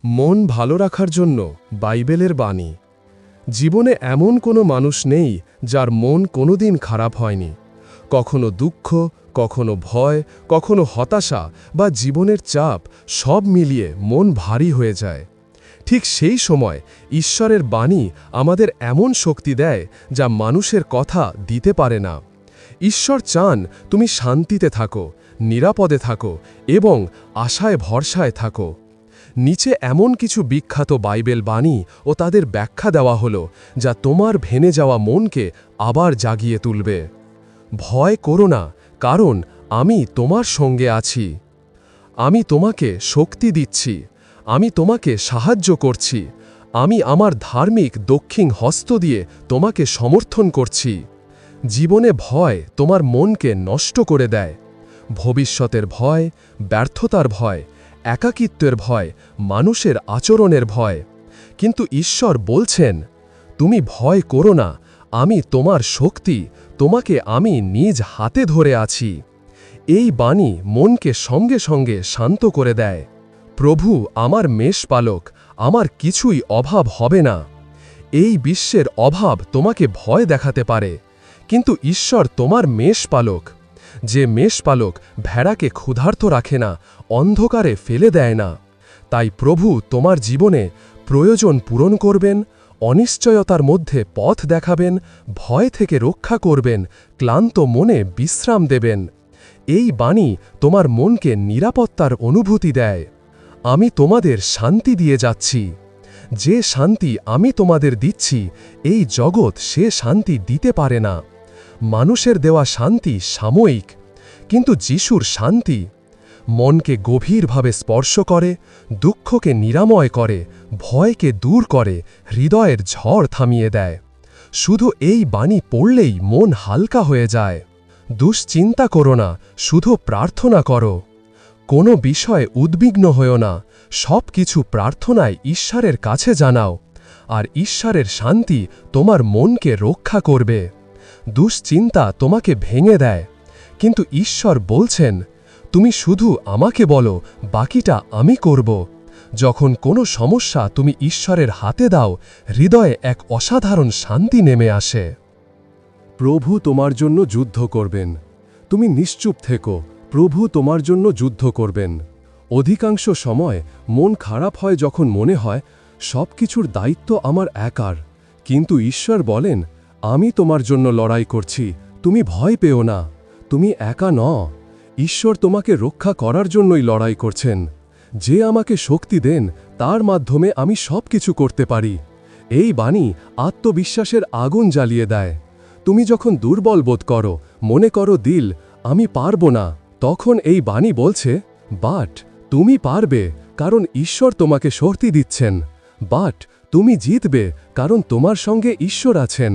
মন ভালো রাখার জন্য বাইবেলের বাণী। জীবনে এমন কোনো মানুষ নেই যার মন কোনোদিন খারাপ হয়নি। কখনো দুঃখ, কখনো ভয়, কখনো হতাশা বা জীবনের চাপ সব মিলিয়ে মন ভারী হয়ে যায়। ঠিক সেই সময় ঈশ্বরের বাণী আমাদের এমন শক্তি দেয় যা মানুষের কথা দিতে পারে না। ঈশ্বর চান তুমি শান্তিতে থাকো, নিরাপদে থাকো এবং আশায় ভরসায় থাকো। নিচে এমন কিছু বিখ্যাত বাইবেল বাণী ও তাদের ব্যাখ্যা দেওয়া হলো যা তোমার ভেঙে যাওয়া মনকে আবার জাগিয়ে তুলবে। ভয় করো না, কারণ আমি তোমার সঙ্গে আছি। আমি তোমাকে শক্তি দিচ্ছি, আমি তোমাকে সাহায্য করছি, আমি আমার ধার্মিক দক্ষিণ হস্ত দিয়ে তোমাকে সমর্থন করছি। জীবনে ভয় তোমার মনকে নষ্ট করে দেয়। ভবিষ্যতের ভয়, ব্যর্থতার ভয়, একাকিত্বের ভয়, মানুষের আচরণের ভয়। কিন্তু ঈশ্বর বলছেন, তুমি ভয় করো না, আমি তোমার শক্তি, তোমাকে আমি নিজ হাতে ধরে আছি। এই বাণী মনকে সঙ্গে সঙ্গে শান্ত করে দেয়। প্রভু আমার মেষপালক, আমার কিছুই অভাব হবে না। এই বিশ্বের অভাব তোমাকে ভয় দেখাতে পারে, কিন্তু ঈশ্বর তোমার মেষপালক। যে মেষপালক ভেড়াকে ক্ষুধার্ত রাখে না, অন্ধকারে ফেলে দেয় না। তাই প্রভু তোমার জীবনে প্রয়োজন পূরণ করবেন, অনিশ্চয়তার মধ্যে পথ দেখাবেন, ভয় থেকে রক্ষা করবেন, ক্লান্ত মনে বিশ্রাম দেবেন। এই বাণী তোমার মনকে নিরাপত্তার অনুভূতি দেয়। আমি তোমাদের শান্তি দিয়ে যাচ্ছি। যে শান্তি আমি তোমাদের দিচ্ছি, এই জগৎ সে শান্তি দিতে পারে না। মানুষের দেওয়া শান্তি সাময়িক, কিন্তু যিশুর শান্তি মনকে গভীরভাবে স্পর্শ করে, দুঃখকে নিরাময় করে, ভয়কে দূর করে, হৃদয়ের ঝড় থামিয়ে দেয়। শুধু এই বাণী পড়লেই মন হালকা হয়ে যায়। দুশ্চিন্তা করো না, শুধু প্রার্থনা করো। কোনো বিষয়ে উদ্বিগ্ন হয়ো না, সব কিছু প্রার্থনায় ঈশ্বরের কাছে জানাও, আর ঈশ্বরের শান্তি তোমার মনকে রক্ষা করবে। দুশ্চিন্তা তোমাকে ভেঙে দেয়, কিন্তু ঈশ্বর বলছেন, তুমি শুধু আমাকে বলো, বাকিটা আমি করব। যখন কোনো সমস্যা তুমি ঈশ্বরের হাতে দাও, হৃদয়ে এক অসাধারণ শান্তি নেমে আসে। প্রভু তোমার জন্য যুদ্ধ করবেন। তুমি নিশ্চুপ থেকো, প্রভু তোমার জন্য যুদ্ধ করবেন। অধিকাংশ সময় মন খারাপ হয় যখন মনে হয় সব কিছুর দায়িত্ব আমার একার, কিন্তু ঈশ্বর বলেন, আমি তোমার জন্য লড়াই করছি, তুমি ভয় পেও না, তুমি একা নও। ঈশ্বর তোমাকে রক্ষা করার জন্যই লড়াই করছেন। যে আমাকে শক্তি দেন, তার মাধ্যমে আমি সব কিছু করতে পারি। এই বাণী আত্মবিশ্বাসের আগুন জ্বালিয়ে দেয়। তুমি যখন দুর্বল বোধ করো, মনে করো দিল আমি পারব না, তখন এই বাণী বলছে, বাট তুমি পারবে, কারণ ঈশ্বর তোমাকে শক্তি দিচ্ছেন। বাট তুমি জিতবে, কারণ তোমার সঙ্গে ঈশ্বর আছেন।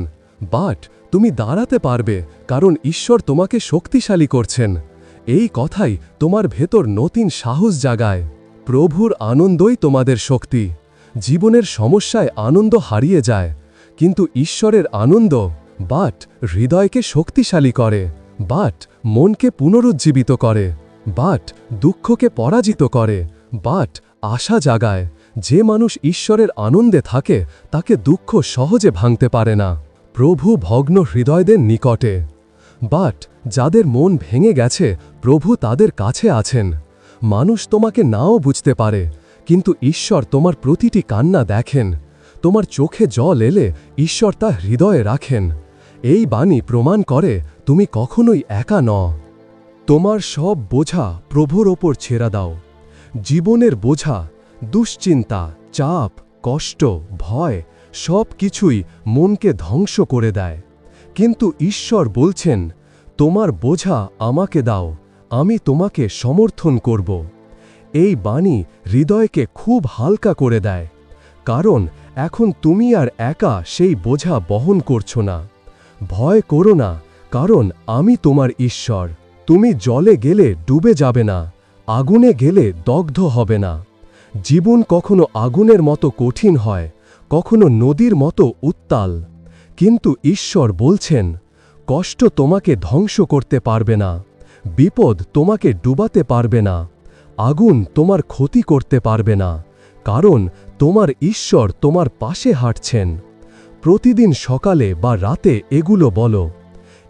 বাট তুমি দাঁড়াতে পারবে, কারণ ঈশ্বর তোমাকে শক্তিশালী করছেন। এই কথাই তোমার ভেতর নতুন সাহস জাগায়। প্রভুর আনন্দই তোমাদের শক্তি। জীবনের সমস্যায় আনন্দ হারিয়ে যায়, কিন্তু ঈশ্বরের আনন্দ বাট হৃদয়কে শক্তিশালী করে, বাট মনকে পুনরুজ্জীবিত করে, বাট দুঃখকে পরাজিত করে, বাট আশা জাগায়। যে মানুষ ঈশ্বরের আনন্দে থাকে, তাকে দুঃখ সহজে ভাঙতে পারে না। প্রভু ভগ্ন হৃদয়দের নিকটে। বাট যাদের মন ভেঙে গেছে, প্রভু তাদের কাছে আছেন। মানুষ তোমাকে নাও বুঝতে পারে, কিন্তু ঈশ্বর তোমার প্রতিটি কান্না দেখেন। তোমার চোখে জল এলে ঈশ্বর তা হৃদয়ে রাখেন। এই বাণী প্রমাণ করে তুমি কখনোই একা নও। তোমার সব বোঝা প্রভুর ওপর ছেড়ে দাও। জীবনের বোঝা, দুশ্চিন্তা, চাপ, কষ্ট, ভয় সব কিছুই মনকে ধ্বংস করে দেয়, কিন্তু ঈশ্বর বলছেন, তোমার বোঝা আমাকে দাও, আমি তোমাকে সমর্থন করব। এই বাণী হৃদয়কে খুব হালকা করে দেয়, কারণ এখন তুমি আর একা সেই বোঝা বহন করছো না। ভয় করো না, কারণ আমি তোমার ঈশ্বর। তুমি জলে গেলে ডুবে যাবে না, আগুনে গেলে দগ্ধ হবে না। জীবন কখনো আগুনের মতো কঠিন হয়, কখনো নদীর মতো উত্তাল, কিন্তু ঈশ্বর বলছেন, কষ্ট তোমাকে ধ্বংস করতে পারবে না, বিপদ তোমাকে ডুবাতে পারবে না, আগুন তোমার ক্ষতি করতে পারবে না, কারণ তোমার ঈশ্বর তোমার পাশে হাঁটছেন। প্রতিদিন সকালে বা রাতে এগুলো বলো,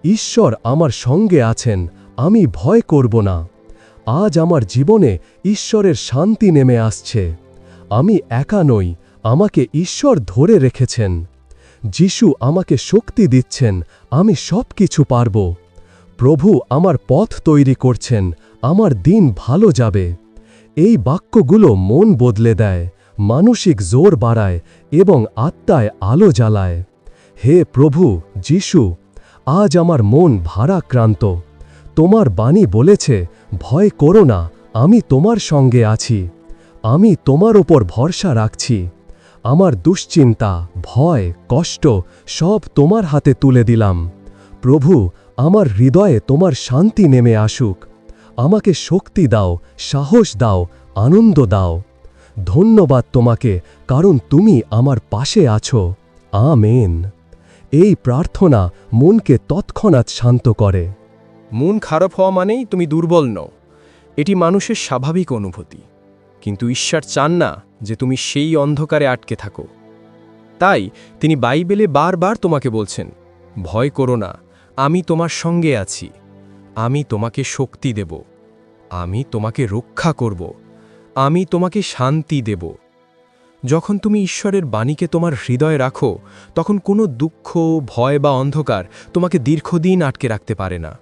ঈশ্বর আমার সঙ্গে আছেন, আমি ভয় করব না। আজ আমার জীবনে ঈশ্বরের শান্তি নেমে আসছে। আমি একা নই, আমাকে ঈশ্বর ধরে রেখেছেন। যিশু আমাকে শক্তি দিচ্ছেন, আমি সব কিছু পারব। প্রভু আমার পথ তৈরি করছেন, আমার দিন ভালো যাবে। এই বাক্যগুলো মন বদলে দেয়, মানসিক জোর বাড়ায় এবং আত্মায় আলো জ্বালায়। হে প্রভু যিশু, আজ আমার মন ভারাক্রান্ত। তোমার বাণী বলেছে, ভয় করো না, আমি তোমার সঙ্গে আছি। আমি তোমার ওপর ভরসা রাখছি। আমার দুশ্চিন্তা, ভয়, কষ্ট সব তোমার হাতে তুলে দিলাম। প্রভু, আমার হৃদয়ে তোমার শান্তি নেমে আসুক। আমাকে শক্তি দাও, সাহস দাও, আনন্দ দাও। ধন্যবাদ তোমাকে, কারণ তুমি আমার পাশে আছো। আমেন। এই প্রার্থনা মনকে তৎক্ষণাৎ শান্ত করে। মন খারাপ হওয়া মানেই তুমি দুর্বল নও, এটি মানুষের স্বাভাবিক অনুভূতি। কিন্তু ঈশ্বর চান না যে তুমি সেই অন্ধকারে আটকে থাকো। তাই তিনি বাইবেলে বারবার তোমাকে বলছেন, ভয় করো না, আমি তোমার সঙ্গে আছি। আমি তোমাকে শক্তি দেব, আমি তোমাকে রক্ষা করব, আমি তোমাকে শান্তি দেব। যখন তুমি ঈশ্বরের বাণীকে তোমার হৃদয়ে রাখো, তখন কোনো দুঃখ, ভয় বা অন্ধকার তোমাকে দীর্ঘদিন আটকে রাখতে পারে না।